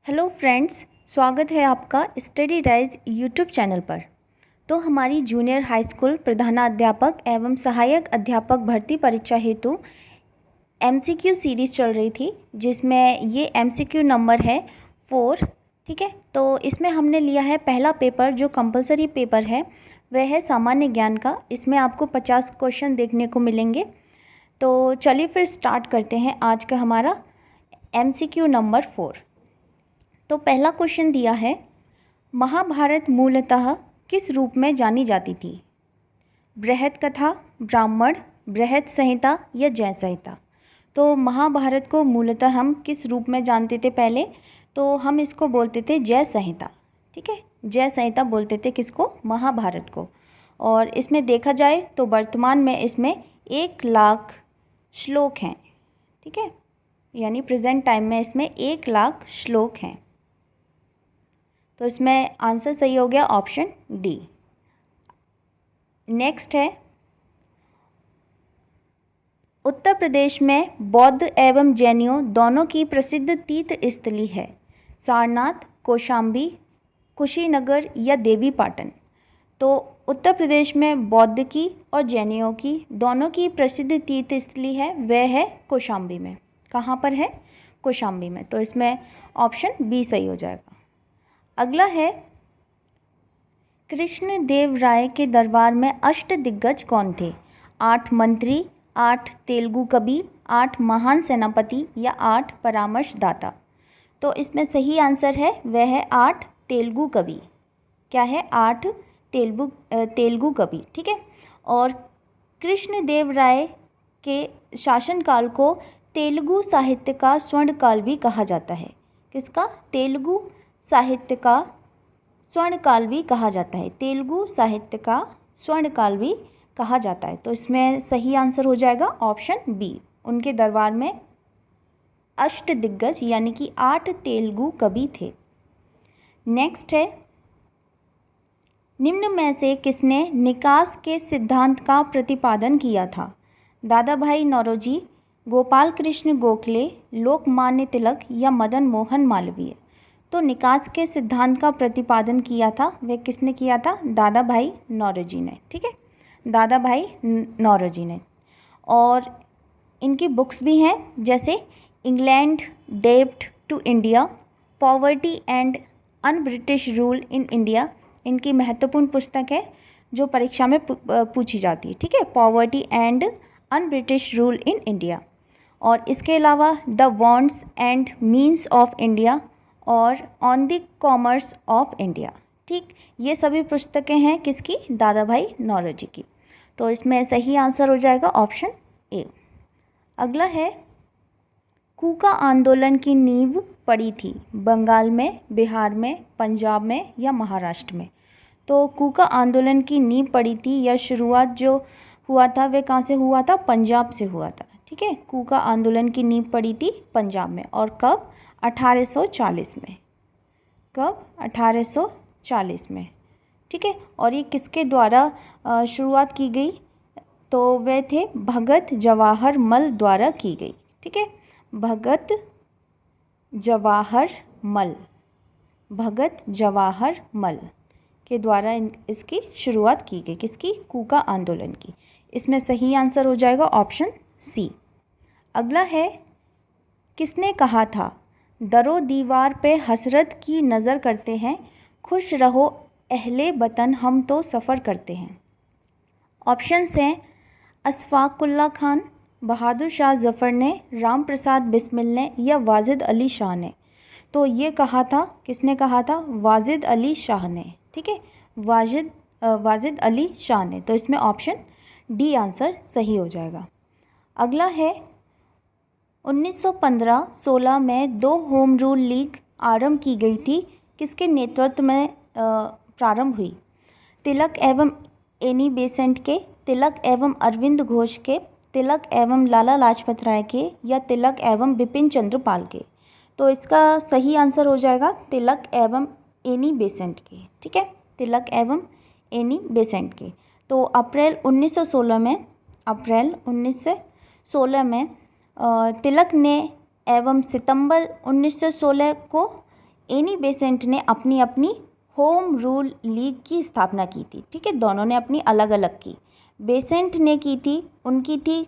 Hello friends, स्वागत है आपका स्टडी राइज यूट्यूब चैनल पर। तो हमारी जूनियर हाई स्कूल प्रधानाध्यापक एवं सहायक अध्यापक भर्ती परीक्षा हेतु एमसीक्यू सीरीज़ चल रही थी, जिसमें ये एमसीक्यू नंबर है 4। ठीक है, तो इसमें हमने लिया है पहला पेपर, जो कंपलसरी पेपर है वह है सामान्य ज्ञान का। इसमें आपको 50 क्वेश्चन देखने को मिलेंगे। तो चलिए फिर स्टार्ट करते हैं आज का हमारा एमसीक्यू नंबर 4। तो पहला क्वेश्चन दिया है, महाभारत मूलतः किस रूप में जानी जाती थी? बृहद कथा, ब्राह्मण, बृहद संहिता या जय संहिता? तो महाभारत को मूलतः हम किस रूप में जानते थे पहले? तो हम इसको बोलते थे जय संहिता। ठीक है, जय संहिता बोलते थे किसको? महाभारत को। और इसमें देखा जाए तो वर्तमान में इसमें 1,00,000 श्लोक हैं। ठीक है, यानी प्रेजेंट टाइम में इसमें 1,00,000 श्लोक हैं। तो इसमें आंसर सही हो गया ऑप्शन डी। नेक्स्ट है, उत्तर प्रदेश में बौद्ध एवं जैनियों दोनों की प्रसिद्ध तीर्थ स्थली है। सारनाथ, कौशाम्बी, कुशीनगर या देवी पाटन? तो उत्तर प्रदेश में बौद्ध की और जैनियों की दोनों की प्रसिद्ध तीर्थ स्थली है, वह है कौशाम्बी में। कहाँ पर है? कौशाम्बी में। तो इसमें ऑप्शन बी सही हो जाएगा। अगला है, कृष्ण देव राय के दरबार में अष्टदिग्गज कौन थे? 8 मंत्री, 8 तेलुगु कवि, 8 महान सेनापति या 8 परामर्शदाता? तो इसमें सही आंसर है वह है 8 तेलुगु कवि। क्या है? 8 तेलुगु कवि। ठीक है, और कृष्ण देव राय के शासनकाल को तेलुगु साहित्य का स्वर्णकाल भी कहा जाता है। किसका? तेलुगु साहित्य का स्वर्णकाल भी कहा जाता है। तेलुगु साहित्य का स्वर्णकाल भी कहा जाता है। तो इसमें सही आंसर हो जाएगा ऑप्शन बी। उनके दरबार में अष्टदिग्गज यानी कि 8 तेलुगु कवि थे। नेक्स्ट है, निम्न में से किसने निकास के सिद्धांत का प्रतिपादन किया था? दादा भाई नौरोजी, गोपाल कृष्ण गोखले, लोकमान्य तिलक या मदन मोहन मालवीय? तो निकास के सिद्धांत का प्रतिपादन किया था, वह किसने किया था? दादा भाई नौरोजी ने। ठीक है, दादा भाई नौरोजी ने। और इनकी बुक्स भी हैं, जैसे इंग्लैंड डेब्ट to India, poverty and un British rule in India. इनकी महत्वपूर्ण पुस्तक है जो परीक्षा में पूछी जाती है। ठीक है, poverty and un British rule in India. और इसके अलावा the wants and means of India और on the commerce of India. ठीक, ये सभी पुस्तकें हैं किसकी? दादा भाई नौरोजी की। तो इसमें सही आंसर हो जाएगा ऑप्शन ए। अगला है, कूका आंदोलन की नींव पड़ी थी बंगाल में, बिहार में, पंजाब में या महाराष्ट्र में? तो कूका आंदोलन की नींव पड़ी थी या शुरुआत जो हुआ था वह कहाँ से हुआ था? पंजाब से हुआ था। ठीक है, कूका आंदोलन की नींव पड़ी थी पंजाब में। और कब? 1840 में। कब? 1840 में। ठीक है, और ये किसके द्वारा शुरुआत की गई? तो वे थे भगत जवाहर मल द्वारा की गई। ठीक है, भगत जवाहर मल, भगत जवाहर मल के द्वारा इसकी शुरुआत की गई। किसकी? कूका आंदोलन की। इसमें सही आंसर हो जाएगा ऑप्शन सी। अगला है, किसने कहा था, दरो दीवार पे हसरत की नज़र करते हैं, खुश रहो अहले वतन हम तो सफ़र करते हैं? ऑप्शंस हैं अशफाकुल्ला खान, बहादुर शाह ज़फ़र ने, राम प्रसाद बिस्मिल ने या वाजिद अली शाह ने? तो ये कहा था, किसने कहा था? वाजिद अली शाह ने। ठीक है, वाजिद अली शाह ने। तो इसमें ऑप्शन डी आंसर सही हो जाएगा। अगला है, 1915-16 में 2 होम रूल लीग आरंभ की गई थी, किसके नेतृत्व में प्रारंभ हुई? तिलक एवं एनी बेसेंट के, तिलक एवं अरविंद घोष के, तिलक एवं लाला लाजपत राय के या तिलक एवं बिपिन चंद्र पाल के? तो इसका सही आंसर हो जाएगा तिलक एवं एनी बेसेंट के। ठीक है, तिलक एवं एनी बेसेंट के। तो अप्रैल 1916 में तिलक ने एवं सितंबर 1916 को एनी बेसेंट ने अपनी अपनी होम रूल लीग की स्थापना की थी। ठीक है, दोनों ने अपनी अलग अलग की। बेसेंट ने की थी, उनकी थी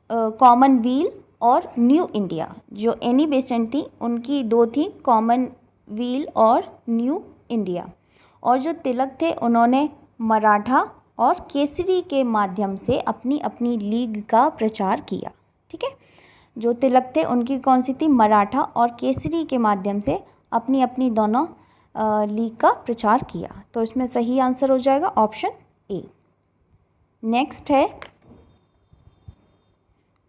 कॉमनवील और न्यू इंडिया। जो एनी बेसेंट थी उनकी दो थी, कॉमनवील और न्यू इंडिया। और जो तिलक थे उन्होंने मराठा और केसरी के माध्यम से अपनी अपनी लीग का प्रचार किया। ठीक है, जो तिलक थे उनकी कौन सी थी, मराठा और केसरी के माध्यम से अपनी अपनी दोनों लीग का प्रचार किया। तो इसमें सही आंसर हो जाएगा ऑप्शन ए। नेक्स्ट है,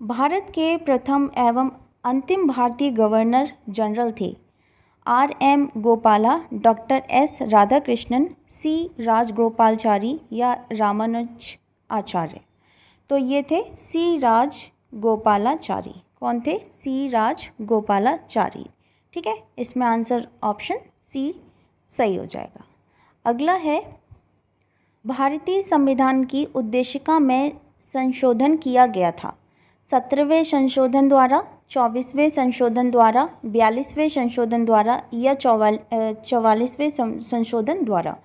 भारत के प्रथम एवं अंतिम भारतीय गवर्नर जनरल थे R M. Gopala, doctor S. Radhakrishnan, C. Rajagopalachari या रामानुज आचार्य। तो ये थे सी. राजगोपालाचारी। कौन थे, सी. राजगोपालाचारी। ठीक है, इसमें आंसर ऑप्शन सी सही हो जाएगा। अगला है, भारतीय संविधान की उद्देशिका में संशोधन किया गया था 17वें संशोधन द्वारा, 24वें संशोधन द्वारा, 42वें संशोधन द्वारा या 44वें संशोधन द्वारा।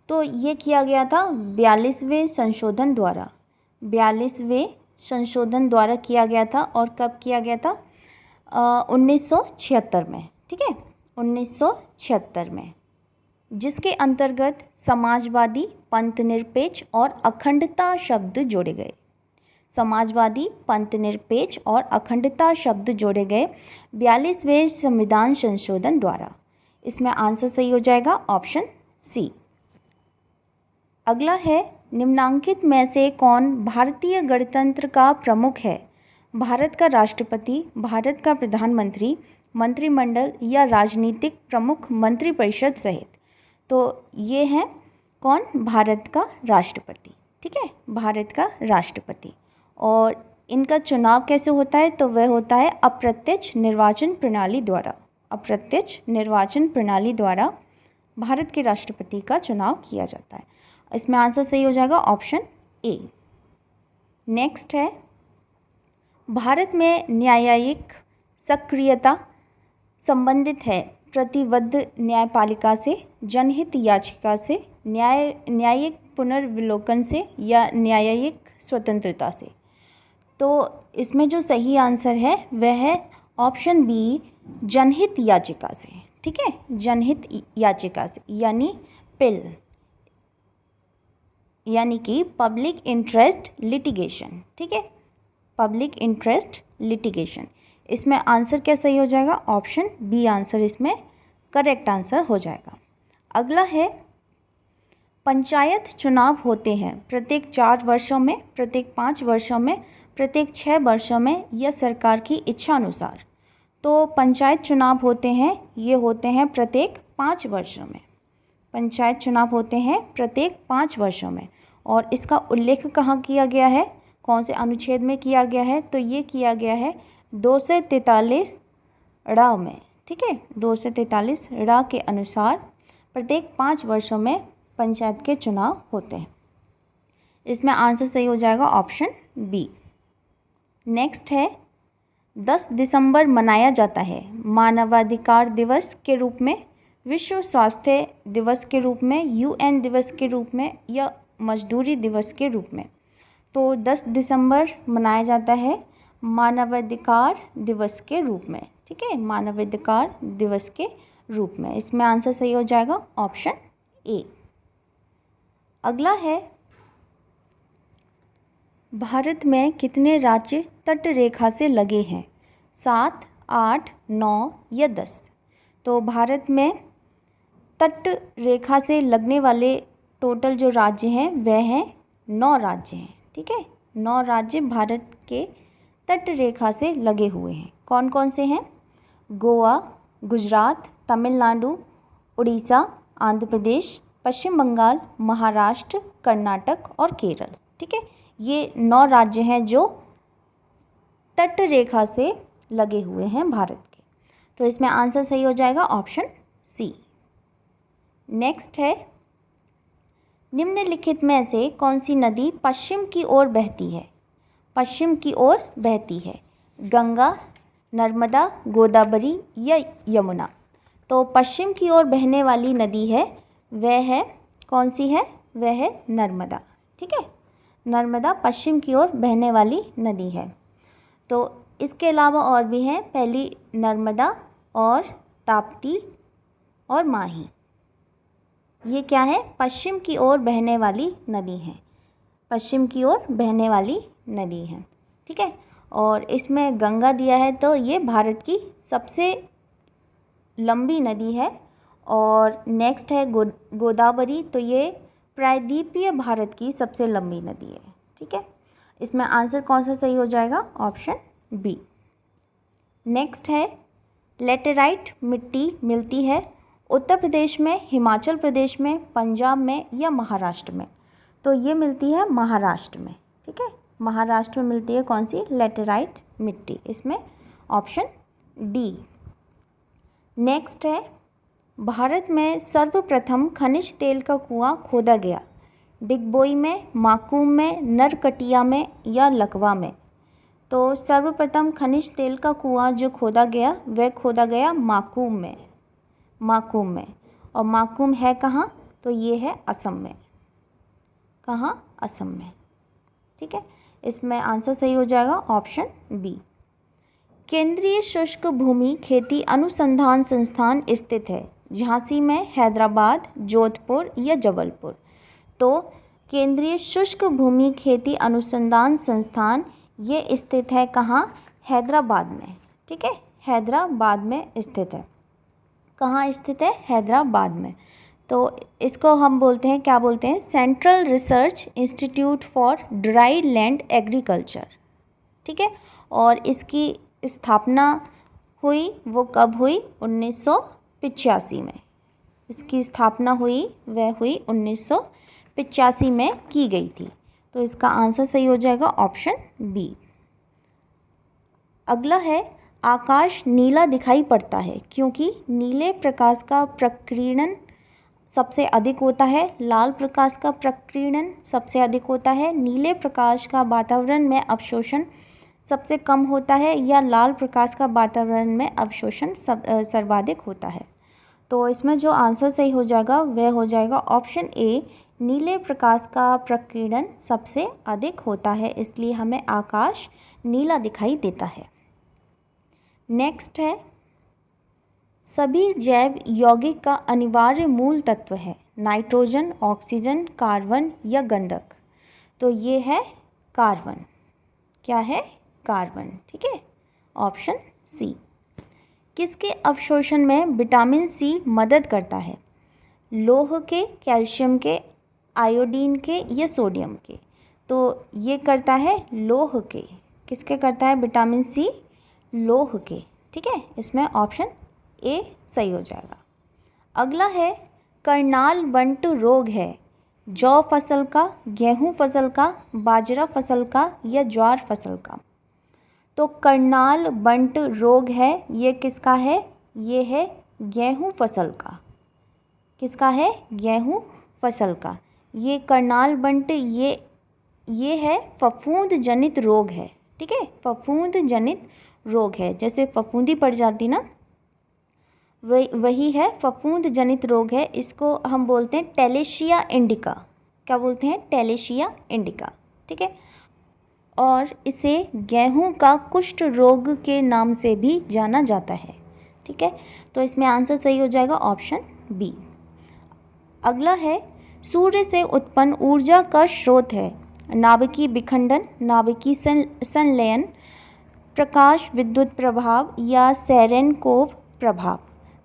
तो ये किया गया था 42वें संशोधन द्वारा। 42वें संशोधन द्वारा किया गया था। और कब किया गया था, 1976 में। ठीक है, 1976 में, जिसके अंतर्गत समाजवादी, पंथनिरपेक्ष और अखंडता शब्द जोड़े गए। समाजवादी, पंथनिरपेक्ष और अखंडता शब्द जोड़े गए 42वें संविधान संशोधन द्वारा। इसमें आंसर सही हो जाएगा ऑप्शन सी। अगला है, निम्नांकित में से कौन भारतीय गणतंत्र का प्रमुख है? भारत का राष्ट्रपति, भारत का प्रधानमंत्री, मंत्रिमंडल या राजनीतिक प्रमुख मंत्रिपरिषद सहित। तो ये हैं कौन, भारत का राष्ट्रपति। ठीक है, भारत का राष्ट्रपति। और इनका चुनाव कैसे होता है, तो वह होता है अप्रत्यक्ष निर्वाचन प्रणाली द्वारा। अप्रत्यक्ष निर्वाचन प्रणाली द्वारा भारत के राष्ट्रपति का चुनाव किया जाता है। इसमें आंसर सही हो जाएगा ऑप्शन ए। नेक्स्ट है, भारत में न्यायिक सक्रियता संबंधित है प्रतिबद्ध न्यायपालिका से, जनहित याचिका से, न्यायिक पुनर्विलोकन से या न्यायिक स्वतंत्रता से। तो इसमें जो सही आंसर है वह है ऑप्शन बी, जनहित याचिका से। ठीक है, जनहित याचिका से, यानी पिल, यानी कि पब्लिक इंटरेस्ट लिटिगेशन। ठीक है, पब्लिक इंटरेस्ट लिटिगेशन। इसमें आंसर क्या सही हो जाएगा, ऑप्शन बी आंसर इसमें करेक्ट आंसर हो जाएगा। अगला है, पंचायत चुनाव होते हैं प्रत्येक 4 वर्षों में, प्रत्येक 5 वर्षों में, प्रत्येक 6 वर्षों में या सरकार की इच्छा अनुसार। तो पंचायत चुनाव होते हैं, ये होते हैं प्रत्येक 5 वर्षों में। पंचायत चुनाव होते हैं प्रत्येक 5 वर्षों में। और इसका उल्लेख कहाँ किया गया है, कौन से अनुच्छेद में किया गया है, तो ये किया गया है 243 ड़ में। ठीक है, 243 ड़ के अनुसार प्रत्येक 5 वर्षों में पंचायत के चुनाव होते हैं। इसमें आंसर सही हो जाएगा ऑप्शन बी। नेक्स्ट है, 10 दिसंबर मनाया जाता है मानवाधिकार दिवस के रूप में, विश्व स्वास्थ्य दिवस के रूप में, UN दिवस के रूप में या मजदूरी दिवस के रूप में। तो 10 दिसंबर मनाया जाता है मानवाधिकार दिवस के रूप में। ठीक है, मानवाधिकार दिवस के रूप में। इसमें आंसर सही हो जाएगा ऑप्शन ए। अगला है, भारत में कितने राज्य तट रेखा से लगे हैं? 7, 8, 9 या 10। तो भारत में तट रेखा से लगने वाले टोटल जो राज्य हैं वह हैं 9 राज्य हैं। ठीक है, 9 राज्य भारत के तट रेखा से लगे हुए हैं। कौन कौन से हैं? गोवा, गुजरात, तमिलनाडु, उड़ीसा, आंध्र प्रदेश, पश्चिम बंगाल, महाराष्ट्र, कर्नाटक और केरल। ठीक है, ये 9 राज्य हैं जो तट रेखा से लगे हुए हैं भारत के। तो इसमें आंसर सही हो जाएगा ऑप्शन सी। नेक्स्ट है, निम्नलिखित में से कौन सी नदी पश्चिम की ओर बहती है? पश्चिम की ओर बहती है गंगा, नर्मदा, गोदावरी या यमुना। तो पश्चिम की ओर बहने वाली नदी है वह है कौन सी है? वह है नर्मदा। ठीक है, नर्मदा पश्चिम की ओर बहने वाली नदी है। तो इसके अलावा और भी हैं, पहली नर्मदा और ताप्ती और माही। ये क्या है? पश्चिम की ओर बहने वाली नदी है, पश्चिम की ओर बहने वाली नदी है। ठीक है, और इसमें गंगा दिया है, तो ये भारत की सबसे लंबी नदी है। और नेक्स्ट है गोदावरी, तो ये प्रायद्वीपीय भारत की सबसे लंबी नदी है। ठीक है, इसमें आंसर कौन सा सही हो जाएगा? Option B. नेक्स्ट है लेटेराइट मिट्टी मिलती है उत्तर प्रदेश में, हिमाचल प्रदेश में, पंजाब में या महाराष्ट्र में। तो ये मिलती है महाराष्ट्र में। ठीक है, महाराष्ट्र में मिलती है कौन सी? लेटेराइट मिट्टी। इसमें ऑप्शन डी। नेक्स्ट है भारत में सर्वप्रथम खनिज तेल का कुआं खोदा गया, डिगबोई में, माकूम में, नरकटिया में या लकवा में। तो सर्वप्रथम खनिज तेल का कुआं जो खोदा गया वह खोदा गया माकूम में, माकूम में। और माकूम है कहाँ? तो ये है असम में। कहाँ? असम में। ठीक है, इसमें आंसर सही हो जाएगा ऑप्शन बी। केंद्रीय शुष्क भूमि खेती अनुसंधान संस्थान स्थित है झांसी में, हैदराबाद, जोधपुर या जबलपुर। तो केंद्रीय शुष्क भूमि खेती अनुसंधान संस्थान ये स्थित है कहाँ? हैदराबाद में। ठीक है, हैदराबाद में स्थित है। कहाँ स्थित है? हैदराबाद में। तो इसको हम बोलते हैं, क्या बोलते हैं? Central research institute for dry land agriculture. ठीक है, और इसकी स्थापना हुई वो कब हुई? 1985 में। इसकी स्थापना हुई वह हुई 1985 में की गई थी। तो इसका आंसर सही हो जाएगा ऑप्शन बी। अगला है आकाश नीला दिखाई पड़ता है क्योंकि नीले प्रकाश का प्रकीर्णन सबसे अधिक होता है, लाल प्रकाश का प्रकीर्णन सबसे अधिक होता है, नीले प्रकाश का वातावरण में अवशोषण सबसे कम होता है या लाल प्रकाश का वातावरण में अवशोषण सर्वाधिक होता है। तो इसमें जो आंसर सही हो जाएगा वह हो जाएगा ऑप्शन ए, नीले प्रकाश का प्रकीर्णन सबसे अधिक होता है, इसलिए हमें आकाश नीला दिखाई देता है। नेक्स्ट है सभी जैव यौगिक का अनिवार्य मूल तत्व है नाइट्रोजन, ऑक्सीजन, कार्बन या गंधक। तो ये है कार्बन। क्या है? कार्बन। ठीक है, ऑप्शन सी। किसके अवशोषण में विटामिन सी मदद करता है? लोह के, कैल्शियम के, आयोडीन के या सोडियम के। तो ये करता है लोह के। किसके करता है विटामिन सी? लोह के। ठीक है, इसमें ऑप्शन ए सही हो जाएगा। अगला है करनाल बंट रोग है जौ फसल का, गेहूं फसल का, बाजरा फसल का या ज्वार फसल का। तो करनाल बंट रोग है ये किसका है? ये है गेहूं फसल का। किसका है? गेहूं फसल का। ये करनाल बंट ये है फफूंद जनित रोग है। ठीक है, फफूंद जनित रोग है, जैसे फफूंदी पड़ जाती ना, वही है फफूंद जनित रोग है। इसको हम बोलते हैं टेलेशिया इंडिका। क्या बोलते हैं? टेलेशिया इंडिका। ठीक है, और इसे गेहूं का कुष्ठ रोग के नाम से भी जाना जाता है। ठीक है, तो इसमें आंसर सही हो जाएगा ऑप्शन बी। अगला है सूर्य से उत्पन्न ऊर्जा का स्रोत है नाभिकीय विखंडन, नाभिकीय संलयन, प्रकाश विद्युत प्रभाव या सेरेनकोव प्रभाव।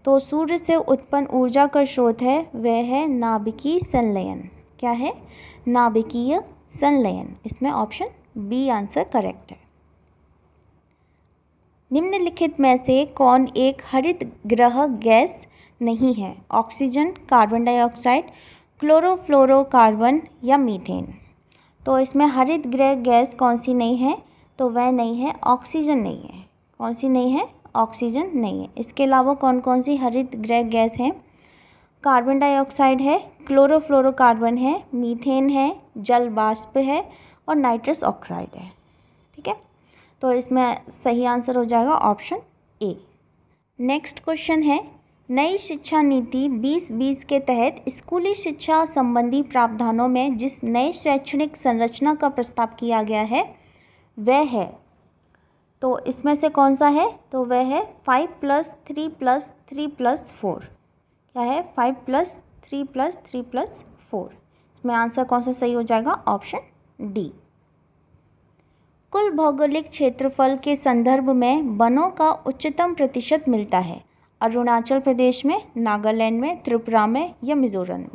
तो सूर्य से उत्पन्न ऊर्जा का स्रोत है वह है नाभिकीय संलयन। क्या है? नाभिकीय संलयन। इसमें ऑप्शन बी आंसर करेक्ट है। निम्नलिखित में से कौन एक हरित गृह गैस नहीं है? ऑक्सीजन, कार्बन डाइऑक्साइड, क्लोरोफ्लोरोकार्बन या मीथेन। तो इसमें हरित गृह गैस कौन सी नहीं है? तो वह नहीं है ऑक्सीजन नहीं है। कौन सी नहीं है? ऑक्सीजन नहीं है। इसके अलावा कौन कौन सी हरित गृह गैस हैं? कार्बन डाइऑक्साइड है, क्लोरोफ्लोरोकार्बन है, मीथेन है, जल वाष्प है और नाइट्रस ऑक्साइड है। ठीक है, तो इसमें सही आंसर हो जाएगा ऑप्शन ए। नेक्स्ट क्वेश्चन है नई शिक्षा नीति 2020 के तहत स्कूली शिक्षा संबंधी प्रावधानों में जिस नए शैक्षणिक संरचना का प्रस्ताव किया गया है वह है, तो इसमें से कौन सा है, तो वह है 5+3+3+4। क्या है, 5+3+3+4। इसमें आंसर कौन सा सही हो जाएगा, ऑप्शन डी। कुल भौगोलिक क्षेत्रफल के संदर्भ में वनों का उच्चतम प्रतिशत मिलता है अरुणाचल प्रदेश में, नागालैंड में, त्रिपुरा में या मिजोरम में,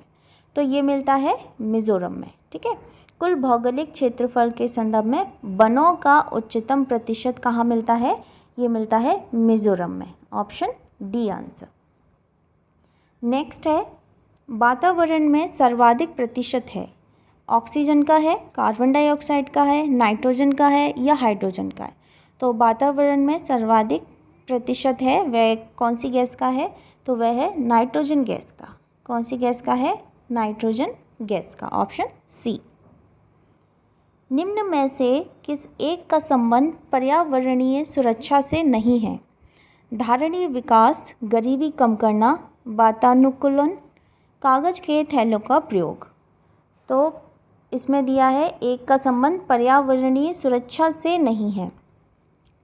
तो ये मिलता है मिजोरम में। ठीक है, कुल भौगोलिक क्षेत्रफल के संदर्भ में वनों का उच्चतम प्रतिशत कहाँ मिलता है, ये मिलता है मिजोरम में, ऑप्शन डी आंसर। नेक्स्ट है, वातावरण में सर्वाधिक प्रतिशत है, ऑक्सीजन का है, कार्बन डाइऑक्साइड का है, नाइट्रोजन का है या हाइड्रोजन का है। तो वातावरण में सर्वाधिक प्रतिशत है वह कौन सी गैस का है, तो वह है नाइट्रोजन गैस का। कौन सी गैस का है, नाइट्रोजन गैस का, ऑप्शन सी। निम्न में से किस एक का संबंध पर्यावरणीय सुरक्षा से नहीं है, धारणीय विकास, गरीबी कम करना, वातानुकूलन, कागज़ के थैलों का प्रयोग। तो इसमें दिया है एक का संबंध पर्यावरणीय सुरक्षा से नहीं है,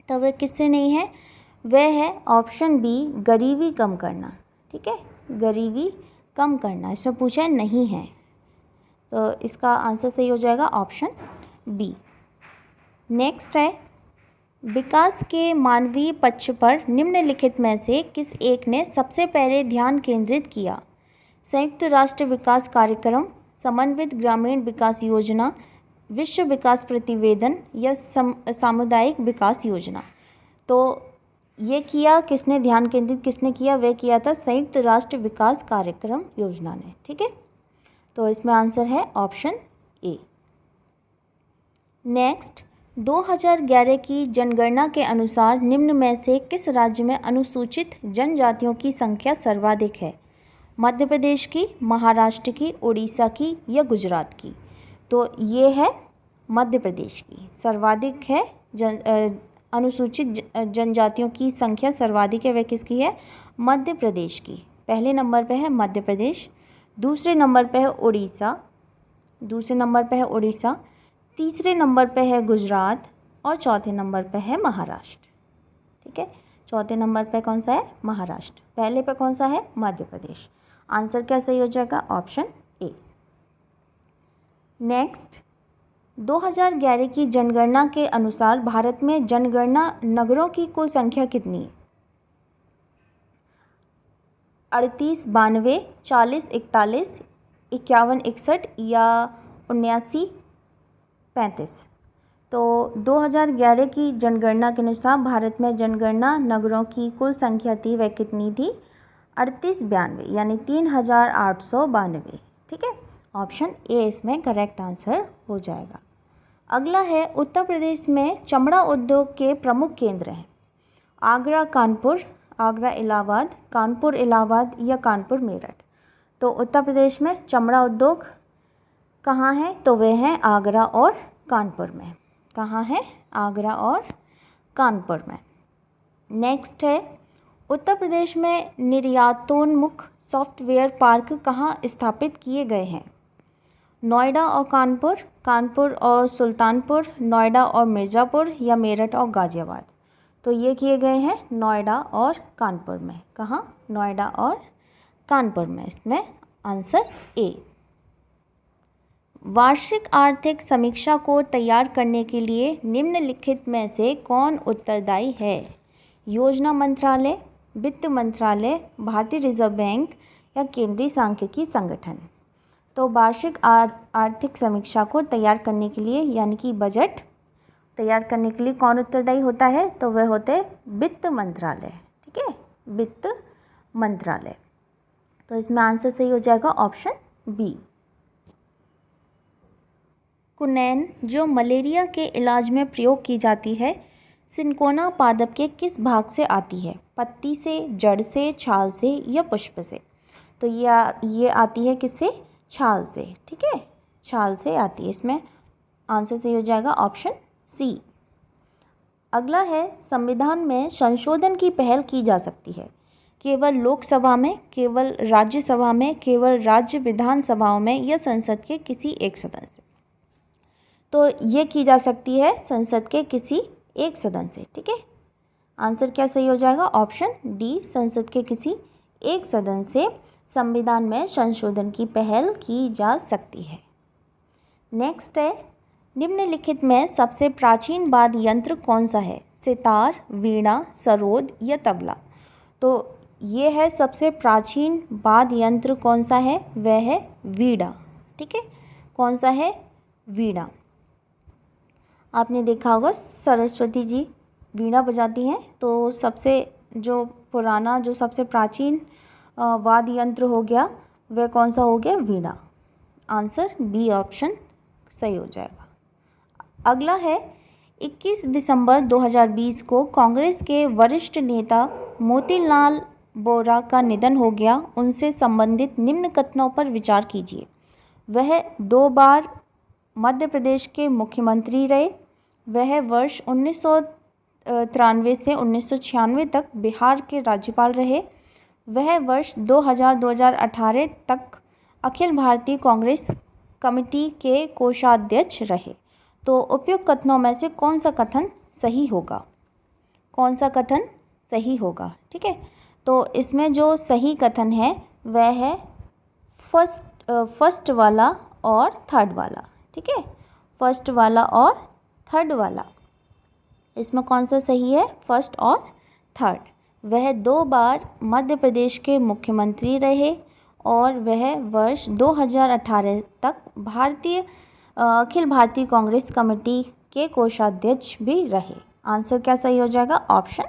तो वह किससे नहीं है, वह है ऑप्शन बी, गरीबी कम करना। ठीक है, गरीबी कम करना इसमें पूछा है, नहीं है, तो इसका आंसर सही हो जाएगा ऑप्शन बी। नेक्स्ट है, विकास के मानवीय पक्ष पर निम्नलिखित में से किस एक ने सबसे पहले ध्यान केंद्रित किया, संयुक्त राष्ट्र विकास कार्यक्रम, समन्वित ग्रामीण विकास योजना, विश्व विकास प्रतिवेदन या सामुदायिक विकास योजना। तो ये किया किसने, ध्यान केंद्रित किसने किया, वह किया था संयुक्त राष्ट्र विकास कार्यक्रम योजना ने। ठीक है, तो इसमें आंसर है ऑप्शन ए। नेक्स्ट, 2011 की जनगणना के अनुसार निम्न में से किस राज्य में अनुसूचित जनजातियों की संख्या सर्वाधिक है, मध्य प्रदेश की, महाराष्ट्र की, उड़ीसा की या गुजरात की। तो ये है मध्य प्रदेश की सर्वाधिक है, अनुसूचित जनजातियों की संख्या सर्वाधिक है, वह किसकी है, मध्य प्रदेश की। पहले नंबर पे है मध्य प्रदेश, दूसरे नंबर पे है उड़ीसा, तीसरे नंबर पे है गुजरात और चौथे नंबर पे है महाराष्ट्र। ठीक है, चौथे नंबर पे कौन सा है, महाराष्ट्र, पहले पे कौन सा है, मध्य प्रदेश। आंसर क्या सही हो जाएगा, ऑप्शन ए। नेक्स्ट, 2011 की जनगणना के अनुसार भारत में जनगणना नगरों की कुल संख्या कितनी है, 38, 92, 40, 41, 51, 61 या 79, 35। तो 2011 की जनगणना के अनुसार भारत में जनगणना नगरों की कुल संख्या थी, वह कितनी थी, 38, 92 यानी 3892। ठीक है, ऑप्शन ए इसमें करेक्ट आंसर हो जाएगा। अगला है, उत्तर प्रदेश में चमड़ा उद्योग के प्रमुख केंद्र हैं, आगरा कानपुर, आगरा इलाहाबाद, कानपुर इलाहाबाद या कानपुर मेरठ। तो उत्तर प्रदेश में चमड़ा उद्योग कहाँ है, तो वे हैं आगरा और कानपुर में। कहाँ है, आगरा और कानपुर में। नेक्स्ट है, उत्तर प्रदेश में निर्यातोन्मुख सॉफ्टवेयर पार्क कहाँ स्थापित किए गए हैं, नोएडा और कानपुर, कानपुर और सुल्तानपुर, नोएडा और मिर्ज़ापुर या मेरठ और गाज़ियाबाद। तो ये किए गए हैं नोएडा और कानपुर में। कहाँ, नोएडा और कानपुर में। इसमें आंसर ए। वार्षिक आर्थिक समीक्षा को तैयार करने के लिए निम्नलिखित में से कौन उत्तरदायी है, योजना मंत्रालय, वित्त मंत्रालय, भारतीय रिजर्व बैंक या केंद्रीय सांख्यिकी संगठन। तो वार्षिक आर्थिक समीक्षा को तैयार करने के लिए यानी कि बजट तैयार करने के लिए कौन उत्तरदायी होता है, तो वह होते हैं वित्त मंत्रालय। ठीक है, वित्त मंत्रालय। तो इसमें आंसर सही हो जाएगा ऑप्शन बी। कुनैन जो मलेरिया के इलाज में प्रयोग की जाती है, सिनकोना पादप के किस भाग से आती है, पत्ती से, जड़ से, छाल से या पुष्प से। तो ये आती है किससे, छाल से। ठीक है, छाल से आती है। इसमें आंसर सही हो जाएगा ऑप्शन सी। अगला है, संविधान में संशोधन की पहल की जा सकती है, केवल लोकसभा में, केवल राज्यसभा में, केवल राज्य विधानसभाओं में या संसद के किसी एक सदन से। तो ये की जा सकती है संसद के किसी एक सदन से। ठीक है, आंसर क्या सही हो जाएगा? ऑप्शन डी, संसद के किसी एक सदन से संविधान में संशोधन की पहल की जा सकती है। नेक्स्ट है, निम्नलिखित में सबसे प्राचीन वाद्य यंत्र कौन सा है? सितार, वीणा, सरोद या तबला। तो ये है सबसे प्राचीन वाद्य यंत्र कौन सा है? वह है वीणा। ठीक है, कौन सा है? वीणा। आपने देखा होगा सरस्वती जी वीणा बजाती हैं, तो सबसे जो पुराना, जो सबसे प्राचीन वाद्य यंत्र हो गया वह कौन सा हो गया? वीणा। आंसर बी ऑप्शन सही हो जाएगा। अगला है, 21 दिसंबर 2020 को कांग्रेस के वरिष्ठ नेता मोतीलाल वोरा का निधन हो गया। उनसे संबंधित निम्न कथनों पर विचार कीजिए। वह 2 बार मध्य प्रदेश के मुख्यमंत्री रहे। वह वर्ष 1993 से 1996 तक बिहार के राज्यपाल रहे। वह वर्ष 2000-2018 तक अखिल भारतीय कांग्रेस कमेटी के कोषाध्यक्ष रहे। तो उपयुक्त कथनों में से कौन सा कथन सही होगा? कौन सा कथन सही होगा? ठीक है, तो इसमें जो सही कथन है वह है फर्स्ट वाला और थर्ड वाला। ठीक है, फर्स्ट वाला और थर्ड वाला, इसमें कौन सा सही है? फर्स्ट और थर्ड। वह 2 बार मध्य प्रदेश के मुख्यमंत्री रहे और वह वर्ष 2018 तक अखिल भारतीय कांग्रेस कमेटी के कोषाध्यक्ष भी रहे। आंसर क्या सही हो जाएगा? ऑप्शन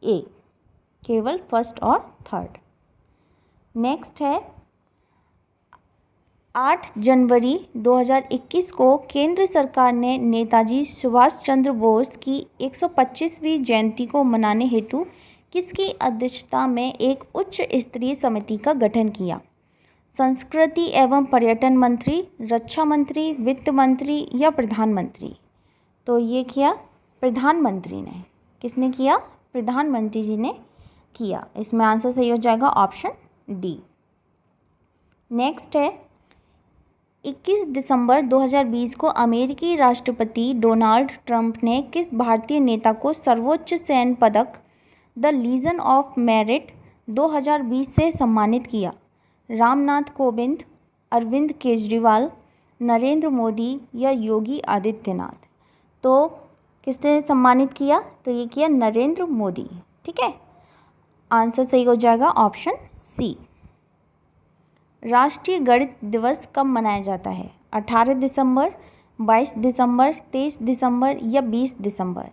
ए, केवल फर्स्ट और थर्ड। नेक्स्ट है, 8 जनवरी 2021 को केंद्र सरकार ने नेताजी सुभाष चंद्र बोस की 125वीं जयंती को मनाने हेतु किसकी अध्यक्षता में एक उच्च स्तरीय समिति का गठन किया? संस्कृति एवं पर्यटन मंत्री, रक्षा मंत्री, वित्त मंत्री या प्रधानमंत्री? तो ये किया प्रधानमंत्री ने। किसने किया? प्रधानमंत्री जी ने किया। इसमें आंसर सही हो जाएगा ऑप्शन डी। नेक्स्ट है, 21 दिसंबर 2020 को अमेरिकी राष्ट्रपति डोनाल्ड ट्रंप ने किस भारतीय नेता को सर्वोच्च सैन्य पदक द लीजन ऑफ मेरिट 2020 से सम्मानित किया? रामनाथ कोविंद, अरविंद केजरीवाल, नरेंद्र मोदी या योगी आदित्यनाथ? तो किसने सम्मानित किया? तो ये किया नरेंद्र मोदी। ठीक है, आंसर सही हो जाएगा ऑप्शन सी। राष्ट्रीय गणित दिवस कब मनाया जाता है? 18 दिसंबर, 22 दिसंबर, 23 दिसंबर या 20 दिसंबर?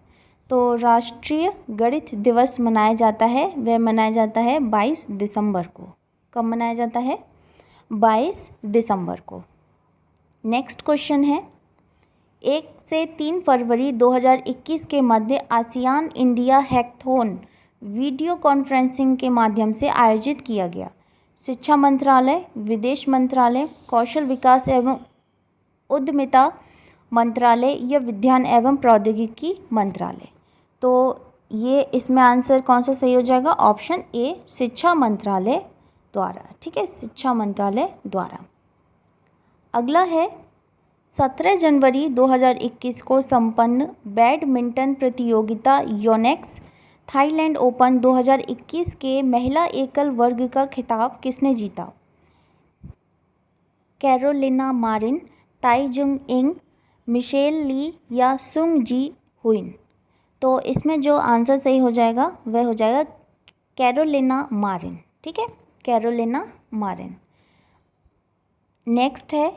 तो राष्ट्रीय गणित दिवस मनाया जाता है, वह मनाया जाता है 22 दिसंबर को। कब मनाया जाता है? 22 दिसंबर को। नेक्स्ट क्वेश्चन है, 1 से 3 फरवरी 2021 के मध्य ASEAN India hackathon video conferencing के माध्यम से आयोजित किया गया। शिक्षा मंत्रालय, विदेश मंत्रालय, कौशल विकास एवं उद्यमिता मंत्रालय या विज्ञान एवं प्रौद्योगिकी मंत्रालय? तो ये इसमें आंसर कौन सा सही हो जाएगा? ऑप्शन ए, शिक्षा मंत्रालय द्वारा। ठीक है, शिक्षा मंत्रालय द्वारा। अगला है, 17 जनवरी 2021 को संपन्न बैडमिंटन प्रतियोगिता योनेक्स थाईलैंड ओपन 2021 के महिला एकल वर्ग का खिताब किसने जीता? कैरोलिना मारिन, ताई जुंग इंग, मिशेल ली या सुंग जी हुइन? तो इसमें जो आंसर सही हो जाएगा वह हो जाएगा कैरोलिना मारिन। ठीक है, कैरोलिना मारिन। नेक्स्ट है,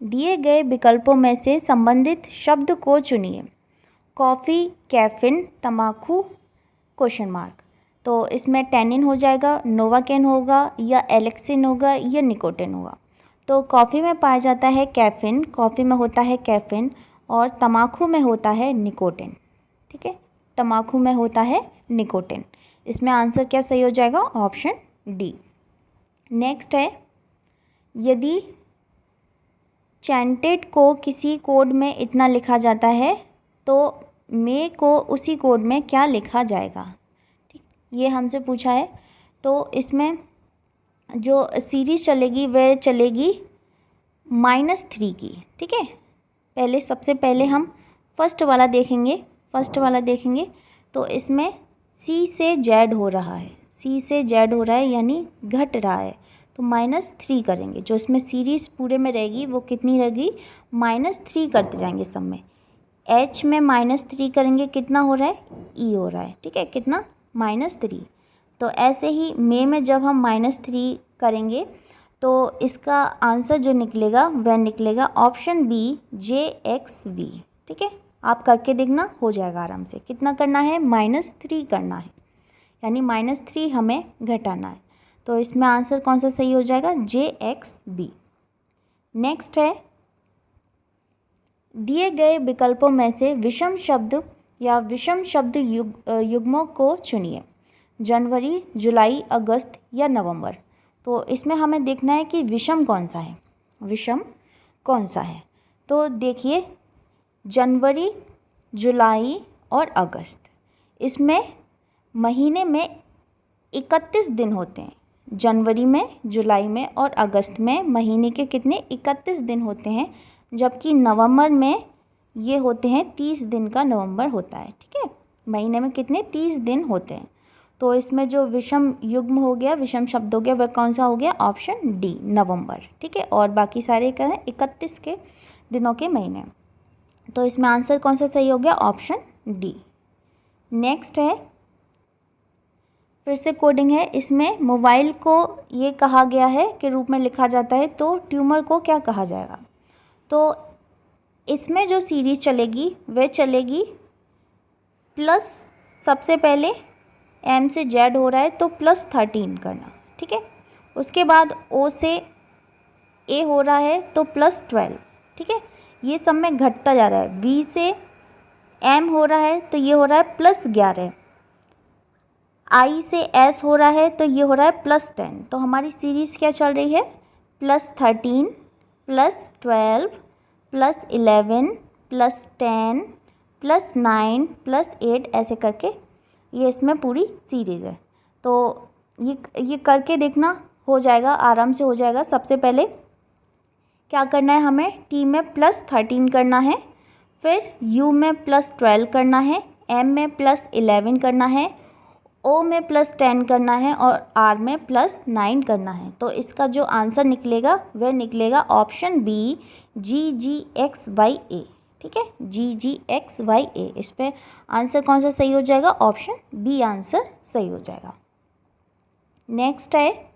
दिए गए विकल्पों में से संबंधित शब्द को चुनिए। कॉफ़ी, कैफीन, तंबाकू, क्वेश्चन मार्क। तो इसमें टैनिन हो जाएगा, नोवाकेन होगा या एलेक्सिन होगा या निकोटिन होगा? तो कॉफ़ी में पाया जाता है कैफीन, कॉफ़ी में होता है कैफीन, और तंबाकू में होता है निकोटिन। ठीक है, तंबाकू में होता है निकोटिन। इसमें आंसर क्या सही हो जाएगा? Option D. नेक्स्ट है, यदि चैंटेड को किसी कोड में इतना लिखा जाता है तो मे को उसी कोड में क्या लिखा जाएगा? ठीक, ये हमसे पूछा है। तो इसमें जो सीरीज़ चलेगी वह चलेगी -3 की, ठीक है। सबसे पहले हम फर्स्ट वाला देखेंगे तो इसमें C से Z हो रहा है, C से Z हो रहा है यानी घट रहा है, तो -3 करेंगे। जो इसमें सीरीज़ पूरे में रहेगी वो कितनी रहेगी, -3 करते जाएंगे सब में। H में -3 करेंगे, कितना हो रहा है, E हो रहा है, ठीक है, कितना, -3। तो ऐसे ही में जब हम -3 करेंगे तो इसका आंसर जो निकलेगा वह निकलेगा ऑप्शन बी JXV, ठीक है। आप करके देखना, हो जाएगा आराम से। कितना करना है, -3 करना है, यानी -3 हमें घटाना है। तो इसमें आंसर कौन सा सही हो जाएगा, JXB। नेक्स्ट है, दिए गए विकल्पों में से विषम शब्द या विषम शब्द युग्मों को चुनिए, जनवरी, जुलाई, अगस्त या नवंबर। तो इसमें हमें देखना है कि विषम कौन सा है। तो देखिए, जनवरी, जुलाई और अगस्त, इसमें महीने में 31 दिन होते हैं। जनवरी में, जुलाई में और अगस्त में महीने के कितने, 31 दिन होते हैं, जबकि नवंबर में ये होते हैं 30 दिन का नवंबर होता है, ठीक है। महीने में कितने, 30 दिन होते हैं। तो इसमें जो विषम युग्म हो गया, विषम शब्द हो गया, वह कौन सा हो गया, ऑप्शन डी, नवंबर, ठीक है। और बाकी सारे क्या हैं, 31 के दिनों के महीने। तो इसमें आंसर कौन सा सही हो गया, ऑप्शन डी। नेक्स्ट है, फिर से कोडिंग है। इसमें मोबाइल को ये कहा गया है के रूप में लिखा जाता है, तो ट्यूमर को क्या कहा जाएगा। तो इसमें जो सीरीज़ चलेगी वह चलेगी प्लस, सबसे पहले M से Z हो रहा है तो +13 करना, ठीक है। उसके बाद O से A हो रहा है तो +12, ठीक है। ये सब में घटता जा रहा है। B से M हो रहा है तो ये हो रहा है +11। I से S हो रहा है तो ये हो रहा है +10। तो हमारी सीरीज़ क्या चल रही है, +13, +12, +11, +10, +9, +8, ऐसे करके ये इसमें पूरी सीरीज़ है। तो ये करके देखना, हो जाएगा, आराम से हो जाएगा। सबसे पहले क्या करना है, हमें T में +13 करना है, फिर U में +12 करना है, M में +11 करना है, O में +10 करना है और R में +9 करना है। तो इसका जो आंसर निकलेगा वह निकलेगा ऑप्शन बी, GGXYA, ठीक है, GGXYA। इस पे आंसर कौन सा सही हो जाएगा, ऑप्शन बी आंसर सही हो जाएगा। नेक्स्ट है,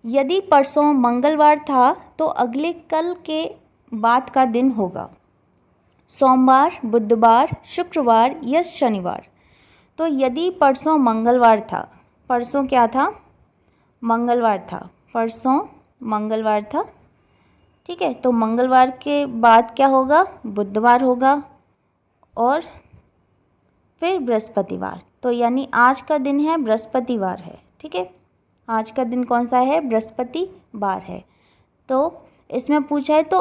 यदि परसों मंगलवार था तो अगले कल के बाद का दिन होगा, सोमवार, बुधवार, शुक्रवार या शनिवार। तो यदि परसों मंगलवार था, परसों क्या था, मंगलवार था, परसों मंगलवार था, ठीक है। तो मंगलवार के बाद क्या होगा, बुधवार होगा और फिर बृहस्पतिवार। तो यानी आज का दिन है बृहस्पतिवार है, ठीक है। आज का दिन कौन सा है, बृहस्पतिवार है। तो इसमें पूछा है तो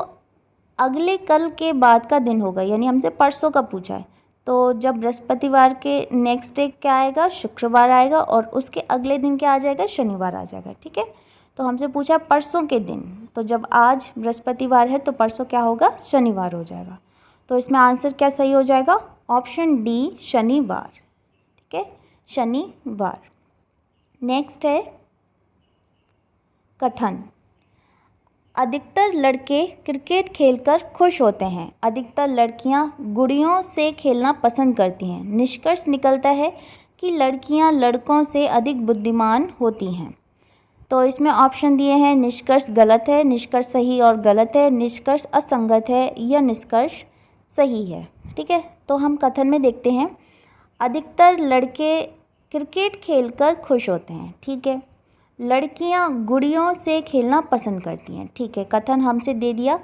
अगले कल के बाद का दिन होगा, यानी हमसे परसों का पूछा है। तो जब बृहस्पतिवार के नेक्स्ट डे क्या आएगा, शुक्रवार आएगा और उसके अगले दिन क्या आ जाएगा, शनिवार आ जाएगा, ठीक है। तो हमसे पूछा परसों के दिन, तो जब आज बृहस्पतिवार है तो परसों क्या होगा, शनिवार हो जाएगा। तो इसमें आंसर क्या सही हो जाएगा, ऑप्शन डी, शनिवार, ठीक है, शनिवार। नेक्स्ट है, कथन। अधिकतर लड़के क्रिकेट खेलकर खुश होते हैं, अधिकतर लड़कियां गुड़ियों से खेलना पसंद करती हैं। निष्कर्ष निकलता है कि लड़कियां लड़कों से अधिक बुद्धिमान होती हैं। तो इसमें ऑप्शन दिए हैं, निष्कर्ष गलत है, निष्कर्ष सही और गलत है, निष्कर्ष असंगत है या निष्कर्ष सही है, ठीक है। तो हम कथन में देखते हैं, अधिकतर लड़के क्रिकेट खेलकर खुश होते हैं, ठीक है। लड़कियां गुड़ियों से खेलना पसंद करती हैं, ठीक है। कथन हमसे दे दिया,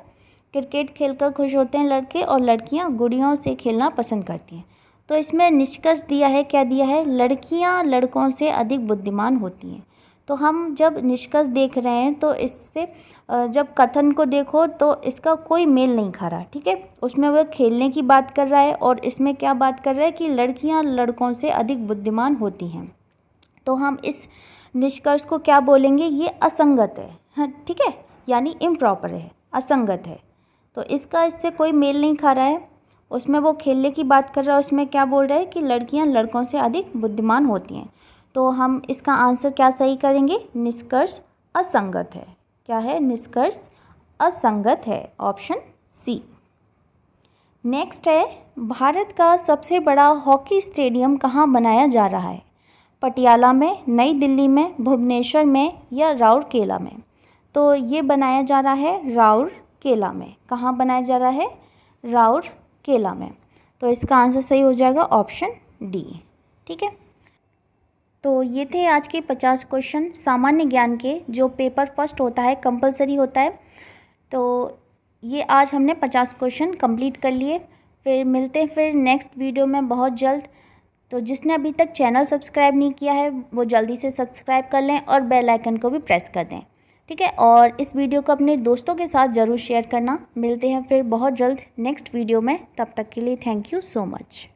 क्रिकेट खेलकर खुश होते हैं लड़के और लड़कियां गुड़ियों से खेलना पसंद करती हैं। तो इसमें निष्कर्ष दिया है, क्या दिया है, लड़कियां लड़कों से अधिक बुद्धिमान होती हैं। तो हम जब निष्कर्ष देख रहे हैं तो इससे जब कथन को देखो तो इसका कोई मेल नहीं खा रहा, ठीक है। उसमें वह खेलने की बात कर रहा है और इसमें क्या बात कर रहा है कि लड़कियां लड़कों से अधिक बुद्धिमान होती हैं। तो हम इस निष्कर्ष को क्या बोलेंगे, ये असंगत है, हाँ ठीक है, यानी इम्प्रॉपर है, असंगत है। तो इसका इससे कोई मेल नहीं खा रहा है। उसमें वो खेलने की बात कर रहा है, उसमें क्या बोल रहा है कि लड़कियां लड़कों से अधिक बुद्धिमान होती हैं। तो हम इसका आंसर क्या सही करेंगे, निष्कर्ष असंगत है। क्या है, निष्कर्ष असंगत है, ऑप्शन सी। नेक्स्ट है, भारत का सबसे बड़ा हॉकी स्टेडियम कहाँ बनाया जा रहा है? पटियाला में, नई दिल्ली में, भुवनेश्वर में या राउरकेला में? तो ये बनाया जा रहा है राउरकेला में। कहाँ बनाया जा रहा है? राउरकेला में। तो इसका आंसर सही हो जाएगा ऑप्शन डी। ठीक है, तो ये थे आज के 50 क्वेश्चन सामान्य ज्ञान के, जो पेपर फर्स्ट होता है, कंपलसरी होता है। तो ये आज हमने 50 क्वेश्चन कंप्लीट कर लिए। फिर मिलते हैं फिर नेक्स्ट वीडियो में बहुत जल्द। तो जिसने अभी तक चैनल सब्सक्राइब नहीं किया है वो जल्दी से सब्सक्राइब कर लें और बेल आइकन को भी प्रेस कर दें। ठीक है, और इस वीडियो को अपने दोस्तों के साथ ज़रूर शेयर करना। मिलते हैं फिर बहुत जल्द नेक्स्ट वीडियो में, तब तक के लिए थैंक यू सो मच।